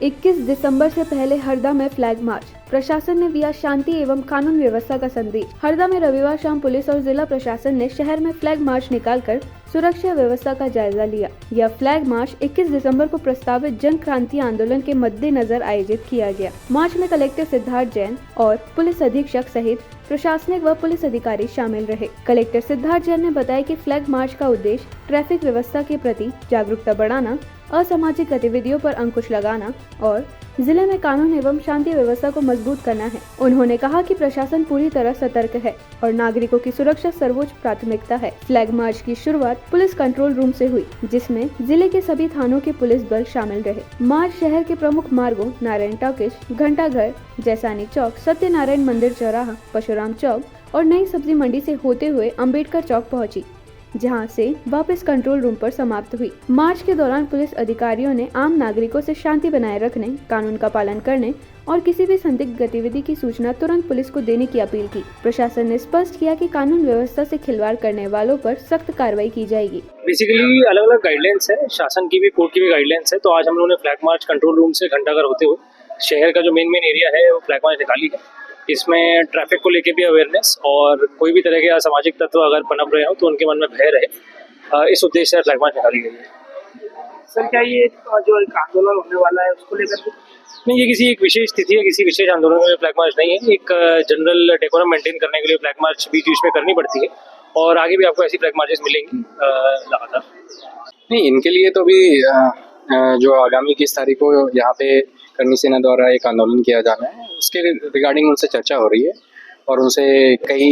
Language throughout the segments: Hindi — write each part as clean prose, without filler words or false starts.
21 दिसंबर से पहले हरदा में फ्लैग मार्च। प्रशासन ने दिया शांति एवं कानून व्यवस्था का संदेश। हरदा में रविवार शाम पुलिस और जिला प्रशासन ने शहर में फ्लैग मार्च निकालकर सुरक्षा व्यवस्था का जायजा लिया। यह फ्लैग मार्च 21 दिसंबर को प्रस्तावित जन क्रांति आंदोलन के मद्देनजर आयोजित किया गया। मार्च में कलेक्टर सिद्धार्थ जैन और पुलिस अधीक्षक सहित प्रशासनिक व पुलिस अधिकारी शामिल रहे। कलेक्टर सिद्धार्थ जैन ने बताया कि फ्लैग मार्च का उद्देश्य ट्रैफिक व्यवस्था के प्रति जागरूकता बढ़ाना, असामाजिक गतिविधियों पर अंकुश लगाना और जिले में कानून एवं शांति व्यवस्था को मजबूत करना है। उन्होंने कहा कि प्रशासन पूरी तरह सतर्क है और नागरिकों की सुरक्षा सर्वोच्च प्राथमिकता है। फ्लैग मार्च की शुरुआत पुलिस कंट्रोल रूम से हुई, जिसमें जिले के सभी थानों के पुलिस बल शामिल रहे। मार्च शहर के प्रमुख मार्गों नारायण टॉकीज, घंटाघर, जैसानी चौक, सत्यनारायण मंदिर चौराहा, परशुराम चौक और नई सब्जी मंडी से होते हुए अम्बेडकर चौक पहुंची, जहां से वापस कंट्रोल रूम पर समाप्त हुई। मार्च के दौरान पुलिस अधिकारियों ने आम नागरिकों से शांति बनाए रखने, कानून का पालन करने और किसी भी संदिग्ध गतिविधि की सूचना तुरंत पुलिस को देने की अपील की। प्रशासन ने स्पष्ट किया कि कानून व्यवस्था से खिलवाड़ करने वालों पर सख्त कार्रवाई की जाएगी। बेसिकली अलग अलग गाइडलाइंस है, शासन की भी, कोर्ट की भी गाइडलाइंस है। तो आज हम लोगों ने फ्लैग मार्च कंट्रोल रूम से घंटाघर होते हुए शहर का जो मेन एरिया है वो फ्लैग मार्च निकाली है। इसमें ट्रैफिक को लेके भी अवेयरनेस और कोई भी तरह के असामाजिक तत्व अगर पनप रहे हो तो उनके मन में भय रहे, इस उद्देश्य से फ्लैग मार्च निकाली गई है। सर, क्या ये जो एक आंदोलन होने वाला है उसको लेकर? नहीं, ये किसी एक विशेष तिथि या किसी विशेष आंदोलन में फ्लैग मार्च नहीं है। एक जनरल डेकोरम मेंटेन करने के लिए फ्लैग मार्च बीच बीच में करनी पड़ती है और आगे भी आपको ऐसी फ्लैग मार्चेस मिलेंगी लगातार। नहीं, इनके लिए तो भी जो आगामी 21 तारीख को यहाँ पे करनी सेना द्वारा एक आंदोलन किया जाना है, उसके रिगार्डिंग उनसे चर्चा हो रही है और उनसे कई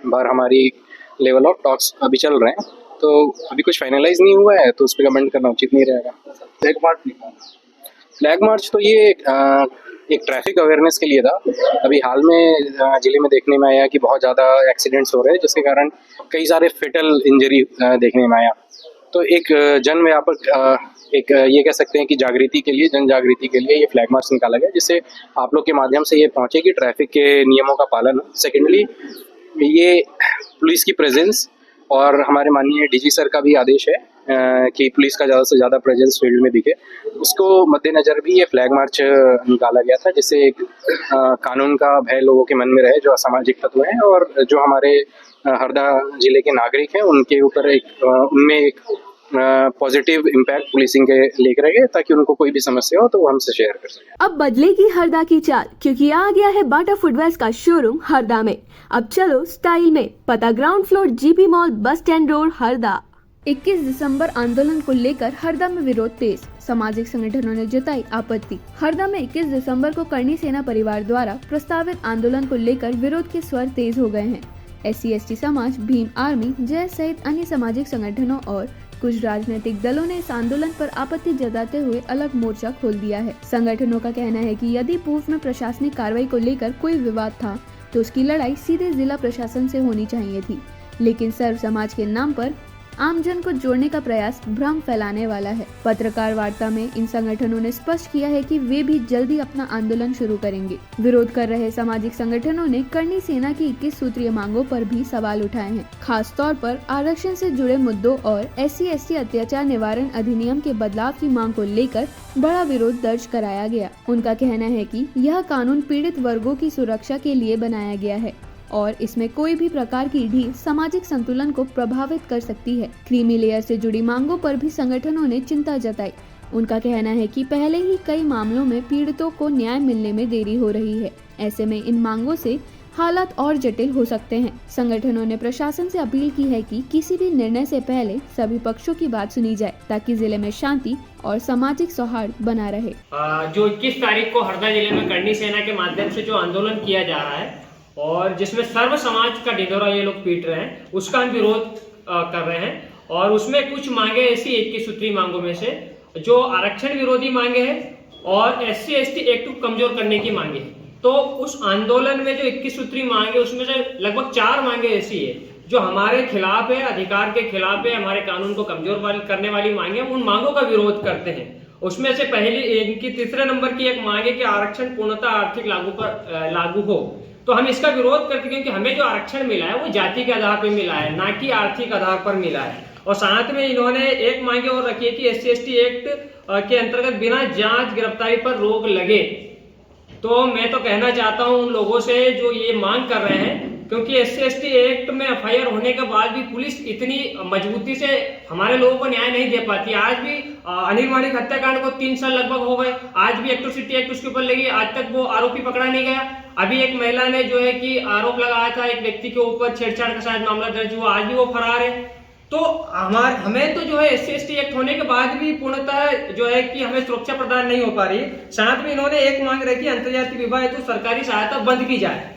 बार हमारी लेवल ऑफ टॉक्स अभी चल रहे हैं। तो अभी कुछ फाइनलाइज नहीं हुआ है तो उस पर कमेंट करना उचित नहीं रहेगा। फ्लैग मार्च तो ये एक ट्रैफिक अवेयरनेस के लिए था। अभी हाल में जिले में देखने में आया कि बहुत ज़्यादा एक्सीडेंट्स हो रहे हैं, जिसके कारण कई सारे फेटल इंजरी देखने में आया। तो एक जन व्यापक एक ये कह सकते हैं कि जागृति के लिए, जन जागृति के लिए ये फ्लैग मार्च निकाला गया, जिससे आप लोग के माध्यम से ये पहुंचे कि ट्रैफिक के नियमों का पालन। सेकेंडली, ये पुलिस की प्रेजेंस और हमारे माननीय डीजी सर का भी आदेश है कि पुलिस का ज़्यादा से ज़्यादा प्रेजेंस फील्ड में दिखे। उसको मद्देनज़र भी ये फ्लैग मार्च निकाला गया था, जिससे एक कानून का भय लोगों के मन में रहे जो असामाजिक तत्व हैं और जो हमारे हरदा जिले के नागरिक हैं उनके ऊपर उनमें एक पॉजिटिव इम्पैक्ट पुलिसिंग के लेकर गए, ताकि उनको कोई भी समस्या हो तो वो हमसे शेयर कर सकें। अब बदलेगी हरदा की चाल, क्योंकि आ गया है बाटा फुटवेयर्स का शोरूम हरदा में। अब चलो स्टाइल में। पता ground floor, GP mall, bus stand road, Harda. 21 दिसंबर आंदोलन को लेकर हरदा में विरोध तेज, सामाजिक संगठनों ने जताई आपत्ति। हरदा में 21 दिसंबर को करनी सेना परिवार द्वारा प्रस्तावित आंदोलन को लेकर विरोध के स्वर तेज हो गए हैं। SC/ST समाज, भीम आर्मी, जय सहित अन्य सामाजिक संगठनों और कुछ राजनीतिक दलों ने इस आंदोलन पर आपत्ति जताते हुए अलग मोर्चा खोल दिया है। संगठनों का कहना है कि यदि पूर्व में प्रशासनिक कार्रवाई को लेकर कोई विवाद था तो उसकी लड़ाई सीधे जिला प्रशासन से होनी चाहिए थी, लेकिन सर्व समाज के नाम पर आमजन को जोड़ने का प्रयास भ्रम फैलाने वाला है। पत्रकार वार्ता में इन संगठनों ने स्पष्ट किया है कि वे भी जल्दी अपना आंदोलन शुरू करेंगे। विरोध कर रहे सामाजिक संगठनों ने करनी सेना की 21 सूत्रीय मांगों पर भी सवाल उठाए हैं, खास तौर पर आरक्षण से जुड़े मुद्दों और SC/ST अत्याचार निवारण अधिनियम के बदलाव की मांग को लेकर बड़ा विरोध दर्ज कराया गया। उनका कहना है कि यह कानून पीड़ित वर्गों की सुरक्षा के लिए बनाया गया है और इसमें कोई भी प्रकार की ढील सामाजिक संतुलन को प्रभावित कर सकती है। क्रीमी लेयर से जुड़ी मांगों पर भी संगठनों ने चिंता जताई। उनका कहना है कि पहले ही कई मामलों में पीड़ितों को न्याय मिलने में देरी हो रही है। ऐसे में इन मांगों से हालात और जटिल हो सकते हैं। संगठनों ने प्रशासन से अपील की है कि किसी भी निर्णय से पहले सभी पक्षों की बात सुनी जाए, ताकि जिले में शांति और सामाजिक सौहार्द बना रहे। जो 21 तारीख को हरदा जिले में करनी सेना के माध्यम से जो आंदोलन किया जा रहा है और जिसमें सर्व समाज का ढिंढोरा ये लोग पीट रहे हैं, उसका हम विरोध कर रहे हैं। और उसमें कुछ मांगे ऐसी 21 सूत्री मांगों में से जो आरक्षण विरोधी मांगे हैं और SC/ST एक्ट को कमजोर करने की मांगे हैं। तो उस आंदोलन में जो 21 सूत्री मांगे उसमें से लगभग 4 मांगे ऐसी है जो हमारे खिलाफ है, अधिकार के खिलाफ है, हमारे कानून को कमजोर करने वाली मांगे। उन मांगों का विरोध करते हैं। उसमें से पहली इनकी तीसरे नंबर की एक मांग है कि आरक्षण पूर्णतः आर्थिक लागू हो। तो हम इसका विरोध करते हैं क्योंकि हमें जो आरक्षण मिला है वो जाति के आधार पर मिला है, ना कि आर्थिक आधार पर मिला है। और साथ में इन्होंने एक मांगे और रखी है कि SC/ST एक्ट के अंतर्गत बिना जांच गिरफ्तारी पर रोक लगे। तो मैं तो कहना चाहता हूं उन लोगों से जो ये मांग कर रहे हैं, क्योंकि SC/ST एक्ट में FIR होने के बाद भी पुलिस इतनी मजबूती से हमारे लोगों को न्याय नहीं दे पाती। आज भी अनिल माणिक हत्याकांड को 3 साल लगभग हो गए, आज भी एट्रोसिटी एक्ट उसके ऊपर लगी, आज तक वो आरोपी पकड़ा नहीं गया। अभी एक महिला ने जो है कि आरोप लगाया था एक व्यक्ति के ऊपर, छेड़छाड़ का शायद मामला दर्ज हुआ, आज भी वो फरार है। तो हमें तो जो है SC/ST एक्ट होने के बाद भी पूर्णतः जो है कि हमें सुरक्षा प्रदान नहीं हो पा रही। साथ में इन्होंने एक मांग रखी, अंतर्जातीय विवाह हेतु सरकारी सहायता बंद की जाए।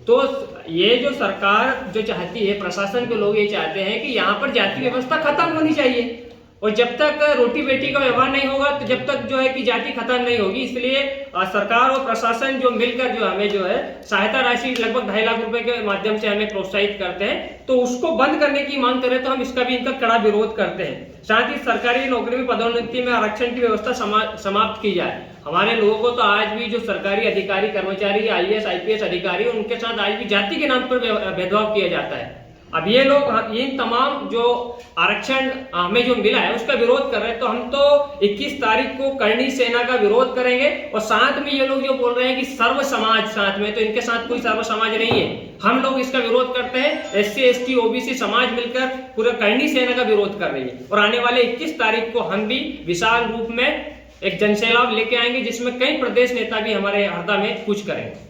तो ये जो सरकार जो चाहती है, प्रशासन के लोग ये चाहते हैं कि यहाँ पर जाति व्यवस्था खत्म होनी चाहिए, और जब तक रोटी बेटी का व्यवहार नहीं होगा तो जब तक जो है कि जाति खत्म नहीं होगी। इसलिए सरकार और प्रशासन जो मिलकर जो हमें जो है सहायता राशि लगभग 2.5 लाख रुपए के माध्यम से हमें प्रोत्साहित करते हैं, तो उसको बंद करने की मांग करें तो हम इसका भी इनका कड़ा विरोध करते हैं। साथ ही सरकारी नौकरी में पदोन्नति में आरक्षण की व्यवस्था समाप्त की जाए। हमारे लोगों को तो आज भी जो सरकारी अधिकारी कर्मचारी, IAS IPS अधिकारी, उनके साथ आज भी जाति के नाम पर भेदभाव किया जाता है। अब ये लोग इन तमाम जो आरक्षण हमें जो मिला है उसका विरोध कर रहे हैं, तो हम तो 21 तारीख को करणी सेना का विरोध करेंगे। और साथ में ये लोग जो बोल रहे हैं कि सर्व समाज साथ में, तो इनके साथ कोई सर्व समाज नहीं है। हम लोग इसका विरोध करते हैं। SC/ST OBC समाज मिलकर पूरा करणी सेना का विरोध कर रही है, और आने वाले 21 तारीख को हम भी विशाल रूप में एक जनसैलाब लेके आएंगे, जिसमें कई प्रदेश नेता भी हमारे हरदा में कुछ करेंगे।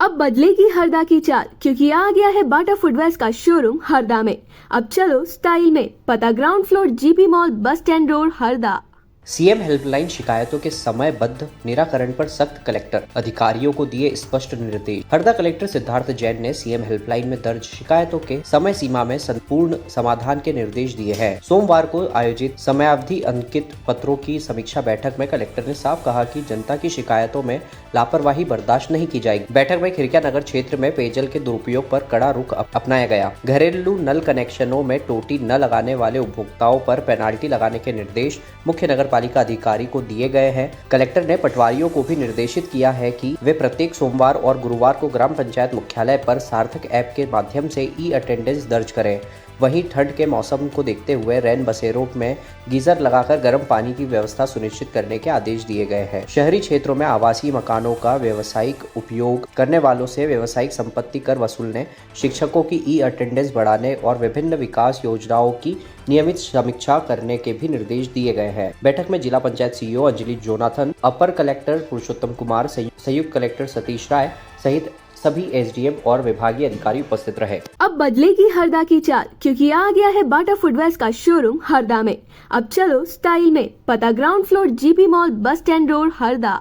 अब बदलेगी हरदा की चाल, क्योंकि आ गया है बाटा फुटवेयर्स का शोरूम हरदा में। अब चलो स्टाइल में, पता ground floor GP mall bus stand road Harda. CM helpline शिकायतों के समयबद्ध निराकरण पर सख्त, कलेक्टर अधिकारियों को दिए स्पष्ट निर्देश। हरदा कलेक्टर सिद्धार्थ जैन ने सीएम हेल्पलाइन में दर्ज शिकायतों के समय सीमा में संपूर्ण समाधान के निर्देश दिए हैं। सोमवार को आयोजित समयावधि अंकित पत्रों की समीक्षा बैठक में कलेक्टर ने साफ कहा कि जनता की शिकायतों में लापरवाही बर्दाश्त नहीं की जाएगी। बैठक में खिरकिया नगर क्षेत्र में पेयजल के दुरुपयोग पर कड़ा रुख अपनाया गया। घरेलू नल कनेक्शनों में टोटी न लगाने वाले उपभोक्ताओं पर पेनाल्टी लगाने के निर्देश मुख्य नगर पालिका अधिकारी को दिए गए हैं। कलेक्टर ने पटवारियों को भी निर्देशित किया है कि वे प्रत्येक सोमवार और गुरुवार को ग्राम पंचायत मुख्यालय पर सार्थक ऐप के माध्यम से ई-अटेंडेंस दर्ज करें। वहीं ठंड के मौसम को देखते हुए रैन बसेरों में गीजर लगाकर गर्म पानी की व्यवस्था सुनिश्चित करने के आदेश दिए गए हैं। शहरी क्षेत्रों में आवासीय मकानों का व्यावसायिक उपयोग करने वालों से व्यावसायिक संपत्ति कर वसूलने, शिक्षकों की ई-अटेंडेंस बढ़ाने और विभिन्न विकास योजनाओं की नियमित समीक्षा करने के भी निर्देश दिए गए हैं। बैठक में जिला पंचायत CEO अंजलि जोनाथन, अपर कलेक्टर पुरुषोत्तम कुमार, संयुक्त कलेक्टर सतीश राय सहित सभी SDM और विभागीय अधिकारी उपस्थित रहे। अब बदलेगी हरदा की चाल, क्योंकि आ गया है बाटा फुटवेयर्स का शोरूम हरदा में। अब चलो स्टाइल में, पता ground floor GP mall bus stand road Harda.